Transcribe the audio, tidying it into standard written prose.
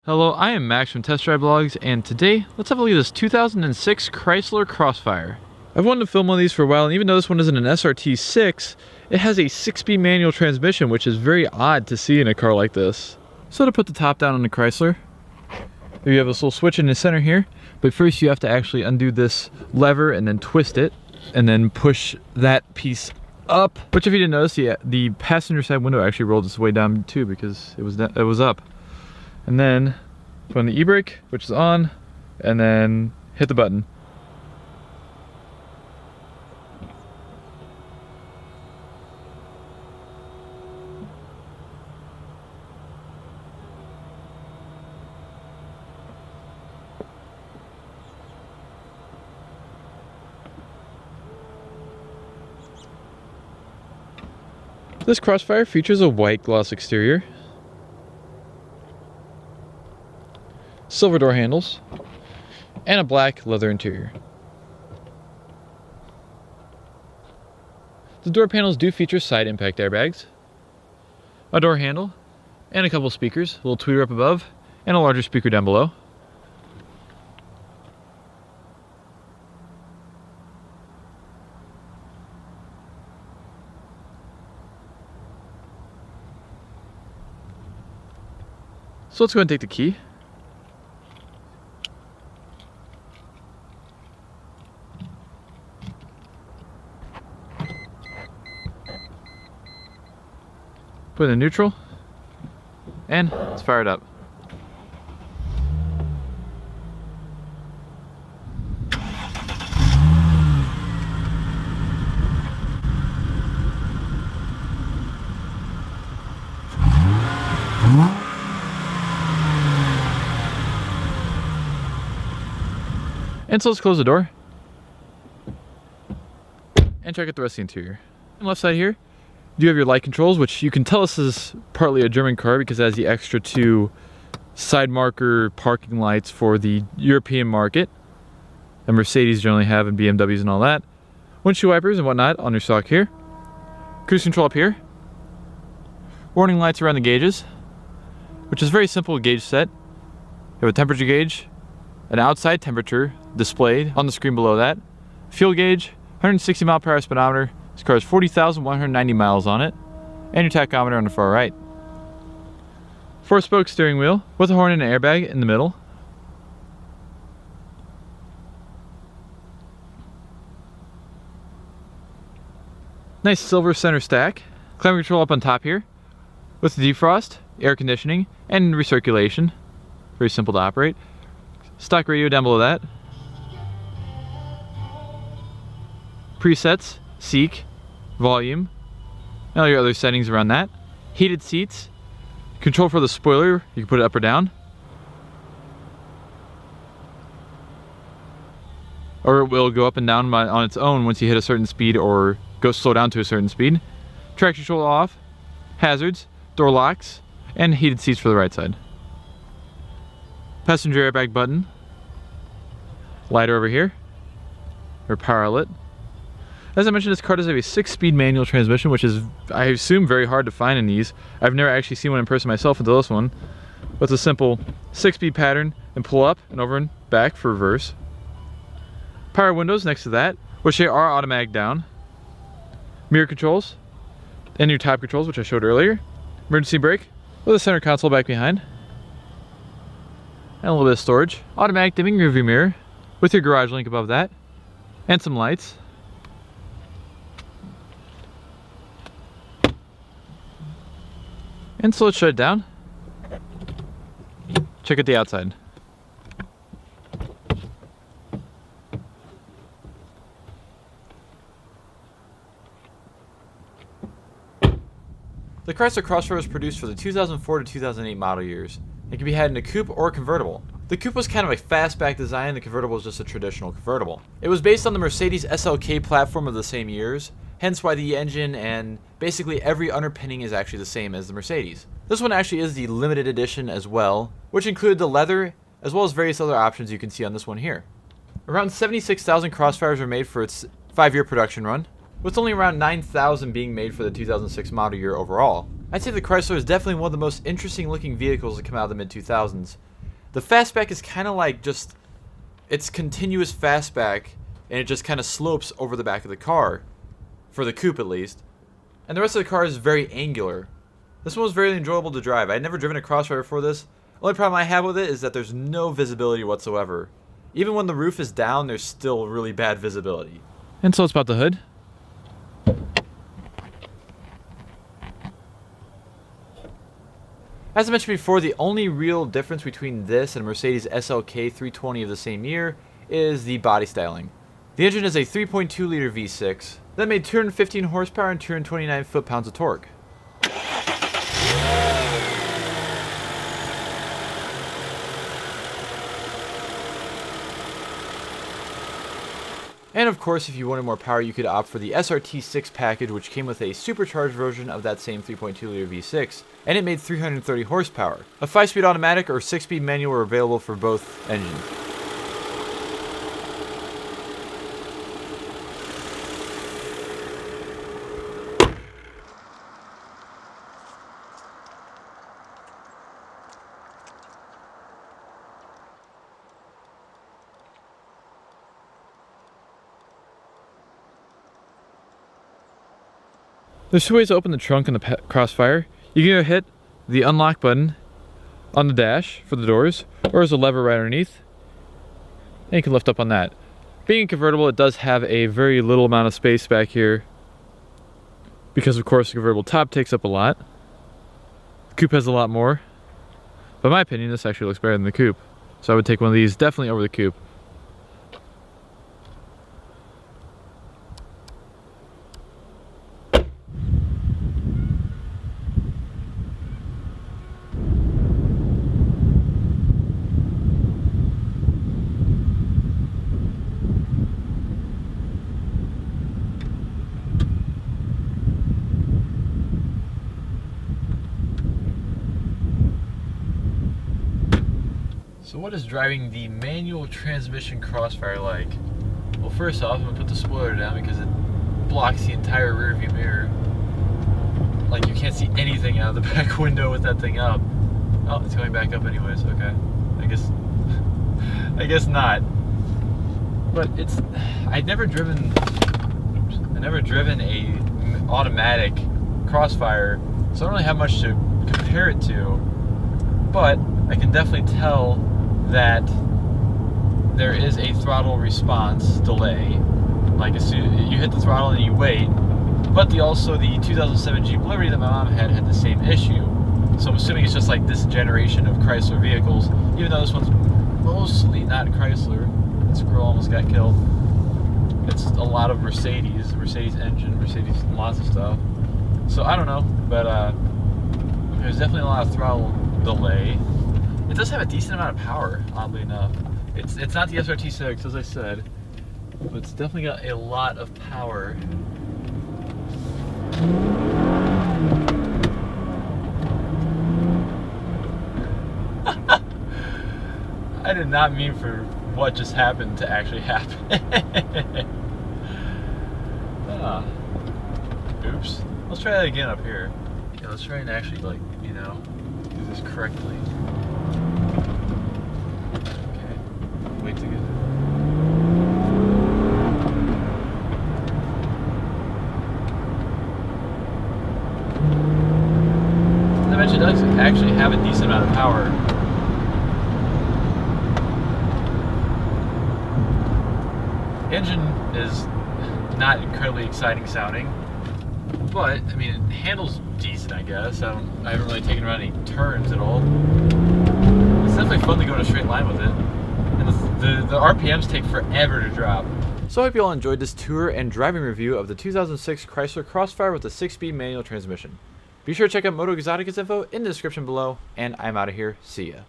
Hello, I am Max from Test Drive Blogs, and today, let's have a look at this 2006 Chrysler Crossfire. I've wanted to film one of these for a while, and even though this one isn't an SRT6, it has a 6-speed manual transmission, which is very odd to see in a car like this. So to put the top down on the Chrysler, you have this little switch in the center here, but first you have to actually undo this lever and then twist it, and then push that piece up. Which, if you didn't notice, the passenger side window actually rolled its way down too because it was up. And then put on the e-brake, which is on, and then hit the button. This Crossfire features a white gloss exterior, silver door handles, and a black leather interior. The door panels do feature side impact airbags, a door handle, and a couple speakers, a little tweeter up above, and a larger speaker down below. So let's go ahead and take the key. Put it in neutral, and let's fire it up. And so let's close the door and check out the rest of the interior. On the left side here, you have your light controls, which you can tell this is partly a German car because it has the extra 2 side marker parking lights for the European market that Mercedes generally have, and BMWs and all that. Windshield wipers and whatnot on your stock here. Cruise control up here. Warning lights around the gauges, which is a very simple gauge set. You have a temperature gauge, an outside temperature displayed on the screen below that. Fuel gauge, 160 mile per hour speedometer. This car has 40,190 miles on it, and your tachometer on the far right. 4-spoke steering wheel with a horn and an airbag in the middle. Nice silver center stack. Climate control up on top here with the defrost, air conditioning, and recirculation. Very simple to operate. Stock radio down below that. Presets, seek, volume, and all your other settings around that. Heated seats, control for the spoiler, you can put it up or down. Or it will go up and down on its own once you hit a certain speed or go slow down to a certain speed. Traction control off, hazards, door locks, and heated seats for the right side. Passenger airbag button. Lighter over here, or power outlet. As I mentioned, this car does have a 6-speed manual transmission, which is, I assume, very hard to find in these. I've never actually seen one in person myself until this one. But it's a simple 6-speed pattern, and pull up and over and back for reverse. Power windows next to that, which they are automatic down. Mirror controls, and your top controls, which I showed earlier. Emergency brake, with a center console back behind. And a little bit of storage. Automatic dimming rearview mirror, with your garage link above that. And some lights. And so let's shut it down. Check out the outside. The Chrysler Crossfire was produced for the 2004 to 2008 model years. It can be had in a coupe or a convertible. The coupe was kind of a fastback design, the convertible was just a traditional convertible. It was based on the Mercedes SLK platform of the same years, hence why the engine and basically every underpinning is actually the same as the Mercedes. This one actually is the limited edition as well, which included the leather as well as various other options you can see on this one here. Around 76,000 Crossfires were made for its 5-year production run, with only around 9,000 being made for the 2006 model year overall. I'd say the Chrysler is definitely one of the most interesting looking vehicles to come out of the mid-2000s, The fastback is kind of like just, it's continuous fastback, and it just kind of slopes over the back of the car, for the coupe at least. And the rest of the car is very angular. This one was very enjoyable to drive. I had never driven a Crossfire before this. The only problem I have with it is that there's no visibility whatsoever. Even when the roof is down, there's still really bad visibility. And so it's about the hood. As I mentioned before, the only real difference between this and Mercedes SLK 320 of the same year is the body styling. The engine is a 3.2 liter V6 that made 215 horsepower and 229 foot-pounds of torque. And of course, if you wanted more power, you could opt for the SRT6 package, which came with a supercharged version of that same 3.2 liter V6, and it made 330 horsepower. A 5-speed automatic or 6-speed manual were available for both engines. There's two ways to open the trunk in the Crossfire. You can either hit the unlock button on the dash for the doors, or there's a lever right underneath, and you can lift up on that. Being a convertible, it does have a very little amount of space back here, because of course the convertible top takes up a lot. The coupe has a lot more, but in my opinion this actually looks better than the coupe, so I would take one of these definitely over the coupe. So what is driving the manual transmission Crossfire like? Well, first off, I'm going to put the spoiler down because it blocks the entire rear view mirror. Like, you can't see anything out of the back window with that thing up. Oh, it's going back up anyways, okay. I guess not. But it's, I've never driven a automatic Crossfire, so I don't really have much to compare it to. But I can definitely tell that there is a throttle response delay. Like, as soon as you hit the throttle and you wait. But also the 2007 Jeep Liberty that my mom had the same issue. So I'm assuming it's just like this generation of Chrysler vehicles, even though this one's mostly not Chrysler. That squirrel almost got killed. It's a lot of Mercedes engine, Mercedes lots of stuff. So I don't know, but there's definitely a lot of throttle delay. It does have a decent amount of power, oddly enough. It's not the SRT6, as I said, but it's definitely got a lot of power. I did not mean for what just happened to actually happen. Oops. Let's try that again up here. Yeah, let's try and actually, like, you know, do this correctly. Okay. Wait to get it. I mentioned it does actually have a decent amount of power. The engine is not incredibly exciting sounding, but I mean it handles decent, I guess. I haven't really taken around any turns at all. It's definitely fun to go in a straight line with it, and the RPMs take forever to drop. So I hope you all enjoyed this tour and driving review of the 2006 Chrysler Crossfire with a 6-speed manual transmission. Be sure to check out MotoeXotica's info in the description below, and I'm out of here. See ya.